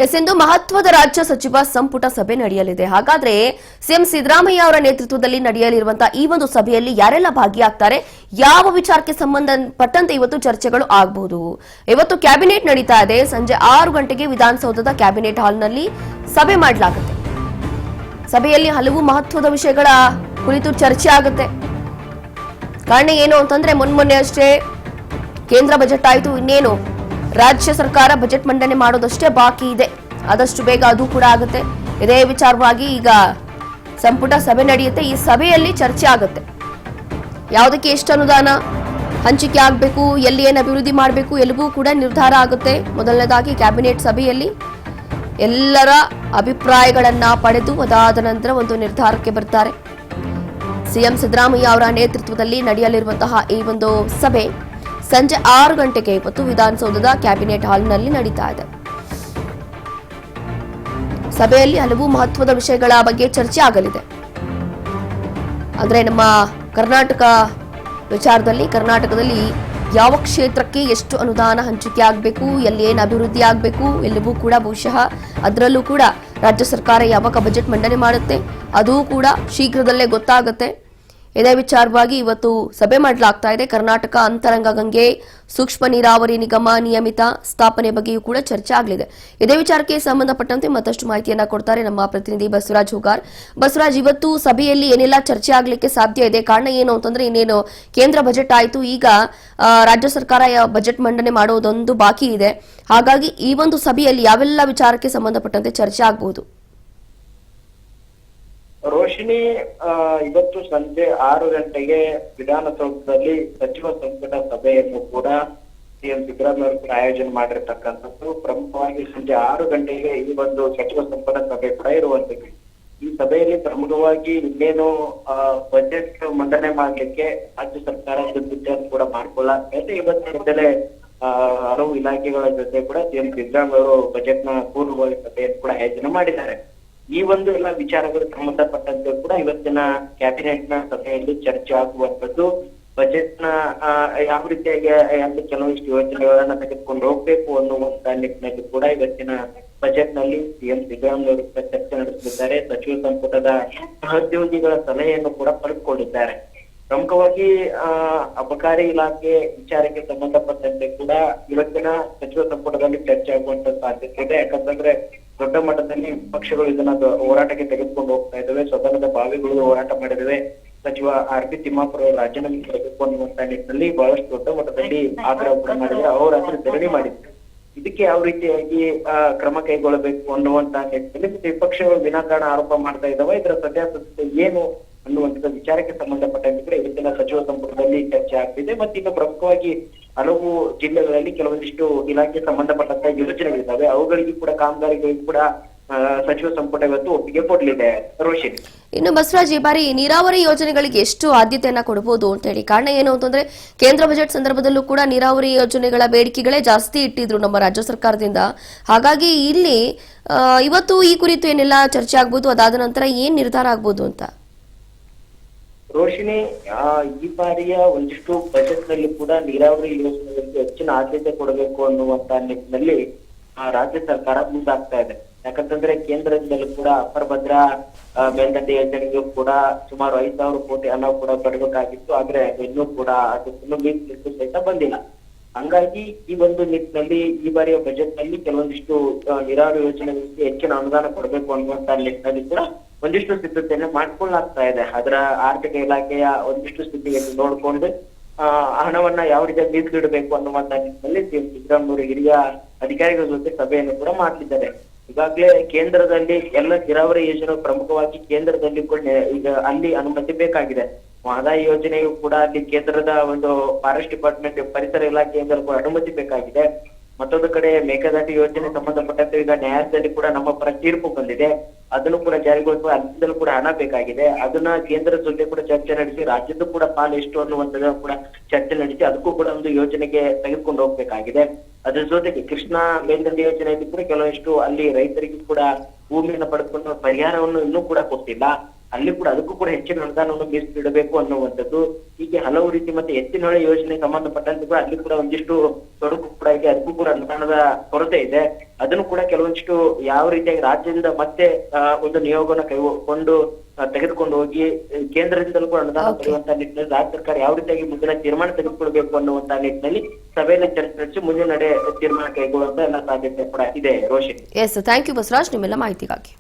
ಇಂದು ಮಹತ್ವದ ರಾಜ್ಯ ಸಚಿವ ಸಂಪುಟ ಸಭೆ ನಡೆಯಲಿದೆ. ಹಾಗಾದ್ರೆ ಸಿಎಂ ಸಿದ್ದರಾಮಯ್ಯ ಅವರ ನೇತೃತ್ವದಲ್ಲಿ ನಡೆಯಲಿರುವಂತಹ ಈ ಒಂದು ಸಭೆಯಲ್ಲಿ ಯಾರೆಲ್ಲ ಭಾಗಿಯಾಗ್ತಾರೆ, ಯಾವ ವಿಚಾರಕ್ಕೆ ಸಂಬಂಧಪಟ್ಟಂತೆ ಇವತ್ತು ಚರ್ಚೆಗಳು ಆಗಬಹುದು. ಇವತ್ತು ಕ್ಯಾಬಿನೆಟ್ ನಡೀತಾ ಇದೆ. ಸಂಜೆ 6 ಗಂಟೆಗೆ ವಿಧಾನಸೌಧದ ಕ್ಯಾಬಿನೆಟ್ ಹಾಲ್ನಲ್ಲಿ ಸಭೆ ಮಾಡಲಾಗುತ್ತೆ. ಸಭೆಯಲ್ಲಿ ಹಲವು ಮಹತ್ವದ ವಿಷಯಗಳ ಕುರಿತು ಚರ್ಚೆ ಆಗುತ್ತೆ. ಕಾರಣ ಏನು ಅಂತಂದ್ರೆ ಮೊನ್ನೆ ಅಷ್ಟೇ ಕೇಂದ್ರ ಬಜೆಟ್ ಆಯಿತು. ಇನ್ನೇನು ರಾಜ್ಯ ಸರ್ಕಾರ ಬಜೆಟ್ ಮಂಡನೆ ಮಾಡೋದಷ್ಟೇ ಬಾಕಿ ಇದೆ. ಆದಷ್ಟು ಬೇಗ ಅದು ಕೂಡ ಆಗುತ್ತೆ. ಇದೇ ವಿಚಾರವಾಗಿ ಈಗ ಸಂಪುಟ ಸಭೆ ನಡೆಯುತ್ತೆ. ಈ ಸಭೆಯಲ್ಲಿ ಚರ್ಚೆ ಆಗುತ್ತೆ. ಯಾವುದಕ್ಕೆ ಎಷ್ಟು ಅನುದಾನ ಹಂಚಿಕೆ ಆಗಬೇಕು, ಎಲ್ಲಿ ಏನು ಅಭಿವೃದ್ಧಿ ಮಾಡಬೇಕು ಎಲ್ಲವೂ ಕೂಡ ನಿರ್ಧಾರ ಆಗುತ್ತೆ. ಮೊದಲನೇದಾಗಿ ಕ್ಯಾಬಿನೆಟ್ ಸಭೆಯಲ್ಲಿ ಎಲ್ಲರ ಅಭಿಪ್ರಾಯಗಳನ್ನ ಪಡೆದು ಅದಾದ ನಂತರ ಒಂದು ನಿರ್ಧಾರಕ್ಕೆ ಬರ್ತಾರೆ. ಸಿಎಂ ಸಿದ್ದರಾಮಯ್ಯ ಅವರ ನೇತೃತ್ವದಲ್ಲಿ ನಡೆಯಲಿರುವಂತಹ ಈ ಒಂದು ಸಭೆ ಸಂಜೆ 6 ಗಂಟೆಗೆ ಇವತ್ತು ವಿಧಾನಸೌಧದ ಕ್ಯಾಬಿನೆಟ್ ಹಾಲ್ನಲ್ಲಿ ನಡೀತಾ ಇದೆ. ಸಭೆಯಲ್ಲಿ ಹಲವು ಮಹತ್ವದ ವಿಷಯಗಳ ಬಗ್ಗೆ ಚರ್ಚೆ ಆಗಲಿದೆ. ಅಂದ್ರೆ ನಮ್ಮ ಕರ್ನಾಟಕ ವಿಚಾರದಲ್ಲಿ, ಕರ್ನಾಟಕದಲ್ಲಿ ಯಾವ ಕ್ಷೇತ್ರಕ್ಕೆ ಎಷ್ಟು ಅನುದಾನ ಹಂಚಿಕೆ ಆಗಬೇಕು, ಎಲ್ಲಿ ಏನು ಅಭಿವೃದ್ಧಿ ಆಗಬೇಕು ಎಲ್ಲವೂ ಕೂಡ ಬಹುಶಃ ಅದರಲ್ಲೂ ಕೂಡ ರಾಜ್ಯ ಸರ್ಕಾರ ಯಾವಾಗ ಬಜೆಟ್ ಮಂಡನೆ ಮಾಡುತ್ತೆ ಅದು ಕೂಡ ಶೀಘ್ರದಲ್ಲೇ ಗೊತ್ತಾಗುತ್ತೆ. ಇದೇ ವಿಚಾರವಾಗಿ ಇವತ್ತು ಸಭೆ ಮಾಡಲಾಗ್ತಾ ಇದೆ. ಕರ್ನಾಟಕ ಅಂತರಂಗ ಗಂಗೆ ಸೂಕ್ಷ್ಮ ನೀರಾವರಿ ನಿಗಮ ನಿಯಮಿತ ಸ್ಥಾಪನೆ ಬಗ್ಗೆಯೂ ಕೂಡ ಚರ್ಚೆ ಆಗಲಿದೆ. ಇದೇ ವಿಚಾರಕ್ಕೆ ಸಂಬಂಧಪಟ್ಟಂತೆ ಮತ್ತಷ್ಟು ಮಾಹಿತಿಯನ್ನ ಕೊಡ್ತಾರೆ ನಮ್ಮ ಪ್ರತಿನಿಧಿ ಬಸವರಾಜ್ ಹುಗಾರ್. ಬಸವರಾಜ್, ಇವತ್ತು ಸಭೆಯಲ್ಲಿ ಏನೆಲ್ಲ ಚರ್ಚೆ ಆಗಲಿಕ್ಕೆ ಸಾಧ್ಯ ಇದೆ? ಕಾರಣ ಏನು ಅಂತಂದ್ರೆ ಇನ್ನೇನು ಕೇಂದ್ರ ಬಜೆಟ್ ಆಯಿತು, ಈಗ ರಾಜ್ಯ ಸರ್ಕಾರ ಬಜೆಟ್ ಮಂಡನೆ ಮಾಡೋದೊಂದು ಬಾಕಿ ಇದೆ. ಹಾಗಾಗಿ ಈ ಒಂದು ಸಭೆಯಲ್ಲಿ ಯಾವೆಲ್ಲ ವಿಚಾರಕ್ಕೆ ಸಂಬಂಧಪಟ್ಟಂತೆ ಚರ್ಚೆ ಆಗಬಹುದು? ರೋಶಿನಿ, ಇವತ್ತು ಸಂಜೆ 6 ಗಂಟೆಗೆ ವಿಧಾನಸೌಧದಲ್ಲಿ ಸಚಿವ ಸಂಪುಟ ಸಭೆಯನ್ನು ಕೂಡ ಸಿಎಂ ಸಿದ್ದರಾಮಯ್ಯ ಅವರು ಕೂಡ ಆಯೋಜನೆ ಮಾಡಿರ್ತಕ್ಕಂಥದ್ದು. ಪ್ರಮುಖವಾಗಿ ಸಂಜೆ 6 ಗಂಟೆಗೆ ಈ ಒಂದು ಸಚಿವ ಸಂಪುಟ ಸಭೆ ಕೂಡ ಇರುವಂತದ್ದು. ಈ ಸಭೆಯಲ್ಲಿ ಪ್ರಮುಖವಾಗಿ ಇನ್ನೇನು ಬಜೆಟ್ ಮಂಡನೆ ಮಾಡ್ಲಿಕ್ಕೆ ರಾಜ್ಯ ಸರ್ಕಾರ ಸಿದ್ಧತೆಯನ್ನು ಕೂಡ ಮಾಡ್ಕೊಳ್ಳಾಗ್ತದೆ. ಇವತ್ತಿನಿಂದಲೇ ಹಲವು ಇಲಾಖೆಗಳ ಜೊತೆ ಕೂಡ ಸಿಎಂ ಸಿದ್ದರಾಮಯ್ಯ ಅವರು ಬಜೆಟ್ ನ ಪೂರ್ವಭಾವಿ ಸಭೆಯನ್ನು ಕೂಡ ಆಯೋಜನೆ ಮಾಡಿದ್ದಾರೆ. ಈ ಒಂದು ಎಲ್ಲ ವಿಚಾರಗಳು ಸಂಬಂಧಪಟ್ಟಂತೆ ಕೂಡ ಇವತ್ತಿನ ಕ್ಯಾಬಿನೆಟ್ ನ ಸಭೆಯಲ್ಲಿ ಚರ್ಚೆ ಆಗುವಂತದ್ದು. ಬಜೆಟ್ ನ ಯಾವ ರೀತಿಯಾಗಿ ಅಲ್ಲಿ ಕೆಲವೊಂದಿಷ್ಟು ಯೋಜನೆಗಳನ್ನ ತೆಗೆದುಕೊಂಡು ಹೋಗ್ಬೇಕು ಅನ್ನುವಂತ ನಿಟ್ಟಿನಲ್ಲಿ ಕೂಡ ಇವತ್ತಿನ ಬಜೆಟ್ ನಲ್ಲಿ ಸಿಎಂ ಸಿದ್ದರಾಮಯ್ಯ ಅವರು ಚರ್ಚೆ ನಡೆಸಲಿದ್ದಾರೆ. ಸಚಿವ ಸಂಪುಟದ ಸಹೋದ್ಯೋಗಿಗಳ ಸಲಹೆಯನ್ನು ಕೂಡ ಪಡೆದುಕೊಂಡಿದ್ದಾರೆ. ಪ್ರಮುಖವಾಗಿ ಅಬಕಾರಿ ಇಲಾಖೆ ವಿಚಾರಕ್ಕೆ ಸಂಬಂಧಪಟ್ಟಂತೆ ಕೂಡ ಇವತ್ತಿನ ಸಚಿವ ಸಂಪುಟದಲ್ಲಿ ಚರ್ಚೆ ಆಗುವಂತ ಸಾಧ್ಯತೆ ಇದೆ. ಯಾಕಂತಂದ್ರೆ ದೊಡ್ಡ ಮಟ್ಟದಲ್ಲಿ ವಿಪಕ್ಷಗಳು ಇದನ್ನ ಹೋರಾಟಕ್ಕೆ ತೆಗೆದುಕೊಂಡು ಹೋಗ್ತಾ ಇದ್ದಾವೆ. ಸದನದ ಬಾವಿಗಳು ಹೋರಾಟ ಮಾಡಿದಾವೆ. ಸಚಿವ ಆರ್.ಬಿ. ತಿಮ್ಮಾಪುರ ಅವರು ರಾಜೀನಾಮೆ ತೆಗೆದುಕೊಳ್ಳುವಂತ ನಿಟ್ಟಿನಲ್ಲಿ ಬಹಳಷ್ಟು ದೊಡ್ಡ ಮಟ್ಟದಲ್ಲಿ ಆಗ್ರಹ ಕೂಡ ಮಾಡಿದ್ರೆ ಅವರು ಧರಣಿ ಮಾಡಿದ್ರು. ಇದಕ್ಕೆ ಯಾವ ರೀತಿಯಾಗಿ ಕ್ರಮ ಕೈಗೊಳ್ಳಬೇಕು ಅನ್ನುವಂತ ನಿಟ್ಟಿನಲ್ಲಿ ವಿಪಕ್ಷಗಳು ವಿನಾಕಾರಣ ಆರೋಪ ಮಾಡ್ತಾ ಇದ್ದಾವೆ. ಇದರ ಸತ್ಯಾಸತ್ಯತೆ ಏನು ಅನ್ನುವಂತ ವಿಚಾರಕ್ಕೆ ಸಂಬಂಧಪಟ್ಟಂತೆ ಕೂಡ ಇವತ್ತಿನ ಸಚಿವ ಸಂಪುಟದಲ್ಲಿ ಚರ್ಚೆ ಆಗ್ತಿದೆ. ಮತ್ತೆ ಈಗ ಪ್ರಮುಖವಾಗಿ ಹಲವು ಜಿಲ್ಲೆಗಳಲ್ಲಿ ಕೆಲವೊಂದಿಷ್ಟು ಇಲಾಖೆ ಸಂಬಂಧಪಟ್ಟಂತ ಯೋಜನೆಗಳಿದ್ದಾವೆ. ಅವುಗಳಿಗೆ ಕೂಡ ಕಾಮಗಾರಿಗಳಿಗೆ ಕೂಡ ಸಚಿವ ಸಂಪುಟ ಇವತ್ತು ಒಪ್ಪಿಗೆ ಕೊಡಲಿದೆ. ರೋಶಿನಿ, ಇನ್ನು ಬಸವರಾಜ್, ಈ ಬಾರಿ ನೀರಾವರಿ ಯೋಜನೆಗಳಿಗೆ ಎಷ್ಟು ಆದ್ಯತೆಯನ್ನ ಕೊಡಬಹುದು ಅಂತ ಹೇಳಿ, ಕಾರಣ ಏನು ಅಂತಂದ್ರೆ ಕೇಂದ್ರ ಬಜೆಟ್ ಸಂದರ್ಭದಲ್ಲೂ ಕೂಡ ನೀರಾವರಿ ಯೋಜನೆಗಳ ಬೇಡಿಕೆಗಳೇ ಜಾಸ್ತಿ ಇಟ್ಟಿದ್ರು ನಮ್ಮ ರಾಜ್ಯ ಸರ್ಕಾರದಿಂದ. ಹಾಗಾಗಿ ಇಲ್ಲಿ ಇವತ್ತು ಈ ಕುರಿತು ಏನೆಲ್ಲ ಚರ್ಚೆ ಆಗ್ಬೋದು, ಅದಾದ ನಂತರ ಏನ್ ನಿರ್ಧಾರ ಆಗ್ಬೋದು ಅಂತ? ರೋಶಿನಿ, ಈ ಬಾರಿಯ ಒಂದಿಷ್ಟು ಬಜೆಟ್ ನಲ್ಲಿ ಕೂಡ ನೀರಾವರಿ ಯೋಜನೆಗಳಿಗೆ ಹೆಚ್ಚಿನ ಆದ್ಯತೆ ಕೊಡಬೇಕು ಅನ್ನುವಂತ ನಿಟ್ಟಿನಲ್ಲಿ ರಾಜ್ಯ ಸರ್ಕಾರ ಮುಂದಾಗ್ತಾ ಇದೆ. ಯಾಕಂತಂದ್ರೆ ಕೇಂದ್ರದಿಂದಲೂ ಕೂಡ ಅಪರ ಭದ್ರಾ ಮೇಲ್ದಂಡೆ ಯೋಜನೆಗೂ ಕೂಡ ಸುಮಾರು 5,000 ಕೋಟಿ ಹಣ ಕೂಡ ಬರಬೇಕಾಗಿತ್ತು. ಆದ್ರೆ ಇನ್ನೂ ಕೂಡ ಅದು ಮೀಸಲಿಟ್ಟು ಸಹಿತ ಬಂದಿಲ್ಲ. ಹಂಗಾಗಿ ಈ ಒಂದು ನಿಟ್ಟಿನಲ್ಲಿ ಈ ಬಾರಿಯ ಬಜೆಟ್ ನಲ್ಲಿ ಕೆಲವೊಂದಿಷ್ಟು ನೀರಾವರಿ ಯೋಜನೆಗಳಿಗೆ ಹೆಚ್ಚಿನ ಅನುದಾನ ಕೊಡಬೇಕು ಅನ್ನುವಂತ ನಿಟ್ಟಿನಲ್ಲಿ ಕೂಡ ಒಂದಿಷ್ಟು ಸಿದ್ಧತೆಯನ್ನು ಮಾಡ್ಕೊಳ್ಳಾಗ್ತಾ ಇದೆ. ಅದರ ಆರ್ಥಿಕ ಇಲಾಖೆಯ ಒಂದಿಷ್ಟು ಸ್ಥಿತಿಯನ್ನು ನೋಡ್ಕೊಂಡು ಹಣವನ್ನ ಯಾವ ರೀತಿಯಾಗಿ ಮೀಸಲಿಡಬೇಕು ಅನ್ನುವಂತ ನಿಟ್ಟಿನಲ್ಲಿ ಸಿಎಂ ಸಿದ್ದರಾಮಯ್ಯ ಹಿರಿಯ ಅಧಿಕಾರಿಗಳ ಜೊತೆ ಸಭೆಯನ್ನು ಕೂಡ ಮಾಡ್ತಿದ್ದಾರೆ. ಈಗಾಗಲೇ ಕೇಂದ್ರದಲ್ಲಿ ಎಲ್ಲ ನೀರಾವರಿ ಯೋಜನೆ ಪ್ರಮುಖವಾಗಿ ಕೇಂದ್ರದಲ್ಲಿ ಕೂಡ ಈಗ ಅಲ್ಲಿ ಅನುಮತಿ ಬೇಕಾಗಿದೆ. ಮಹದಾಯಿ ಯೋಜನೆಯು ಕೂಡ ಅಲ್ಲಿ ಕೇಂದ್ರದ ಒಂದು ಫಾರೆಸ್ಟ್ ಡಿಪಾರ್ಟ್ಮೆಂಟ್ ಪರಿಸರ ಇಲಾಖೆಯಿಂದ ಕೂಡ ಅನುಮತಿ ಬೇಕಾಗಿದೆ. ಮತ್ತೊಂದು ಕಡೆ ಮೇಕೆದಾಟು ಯೋಜನೆ ಸಂಬಂಧಪಟ್ಟಂತೆ ಈಗ ನ್ಯಾಯಾಲಯದಲ್ಲಿ ಕೂಡ ನಮ್ಮ ಪರ ತೀರ್ಪು ಬಂದಿದೆ. ಅದನ್ನು ಕೂಡ ಜಾರಿಗೊಳಿಸುವ ಅಲ್ಲಿಂದಲೂ ಕೂಡ ಹಣ ಬೇಕಾಗಿದೆ. ಅದನ್ನ ಕೇಂದ್ರದ ಜೊತೆ ಕೂಡ ಚರ್ಚೆ ನಡೆಸಿ ರಾಜ್ಯದ್ದು ಕೂಡ ಪಾಲು ಎಷ್ಟು ಅನ್ನುವಂಥದ್ದು ಕೂಡ ಚರ್ಚೆ ನಡೆಸಿ ಅದಕ್ಕೂ ಕೂಡ ಒಂದು ಯೋಜನೆಗೆ ತೆಗೆದುಕೊಂಡು ಹೋಗ್ಬೇಕಾಗಿದೆ. ಅದ್ರ ಜೊತೆಗೆ ಕೃಷ್ಣಾ ಮೇಲ್ದಂಡೆ ಯೋಜನೆಯಲ್ಲಿ ಕೂಡ ಕೆಲವಷ್ಟು ಅಲ್ಲಿ ರೈತರಿಗೂ ಕೂಡ ಭೂಮಿಯನ್ನು ಪಡೆದುಕೊಂಡು ಪರಿಹಾರವನ್ನು ಇನ್ನೂ ಕೂಡ ಕೊಟ್ಟಿಲ್ಲ. ಅಲ್ಲಿ ಕೂಡ ಅದಕ್ಕೂ ಕೂಡ ಹೆಚ್ಚಿನ ಅನುದಾನವನ್ನು ಮೀಸಲಿಡಬೇಕು ಅನ್ನುವಂಥದ್ದು. ಹೀಗೆ ಹಲವು ರೀತಿ ಮತ್ತೆ ಎತ್ತಿನಹೊಳೆ ಯೋಜನೆ ಸಂಬಂಧಪಟ್ಟಂತೆ ಕೂಡ ಅಲ್ಲಿ ಕೂಡ ಒಂದಿಷ್ಟು ತೊಡಕು ಕೂಡ ಇದೆ, ಅದಕ್ಕೂ ಕೂಡ ಅನುದಾನದ ಕೊರತೆ ಇದೆ. ಅದನ್ನು ಕೂಡ ಕೆಲವೊಂದಿಷ್ಟು ಯಾವ ರೀತಿಯಾಗಿ ರಾಜ್ಯದಿಂದ ಮತ್ತೆ ಒಂದು ನಿಯೋಗವನ್ನು ಕೈಗೊಂಡು ತೆಗೆದುಕೊಂಡು ಹೋಗಿ ಕೇಂದ್ರದಿಂದಲೂ ಕೂಡ ಅನುದಾನ ಪಡೆಯುವಂತಹ ನಿಟ್ಟಿನಲ್ಲಿ ರಾಜ್ಯ ಸರ್ಕಾರ ಯಾವ ರೀತಿಯಾಗಿ ಮುಂದಿನ ತೀರ್ಮಾನ ತೆಗೆದುಕೊಳ್ಬೇಕು ಅನ್ನುವಂತಹ ನಿಟ್ಟಿನಲ್ಲಿ ಸಭೆಯಲ್ಲಿ ಚರ್ಚೆ ನಡೆಸಿ ಮುಂದಿನ ನಡೆ ತೀರ್ಮಾನ ಕೈಗೊಳ್ಳುವಂತ ಎಲ್ಲ ಸಾಧ್ಯತೆ ಕೂಡ ಇದೆ. ರೋಷಿನಿ. ಎಸ್, ಥ್ಯಾಂಕ್ ಯು ಬಸವರಾಜ್ ನಿಮ್ಮೆಲ್ಲ ಮಾಹಿತಿಗಾಗಿ.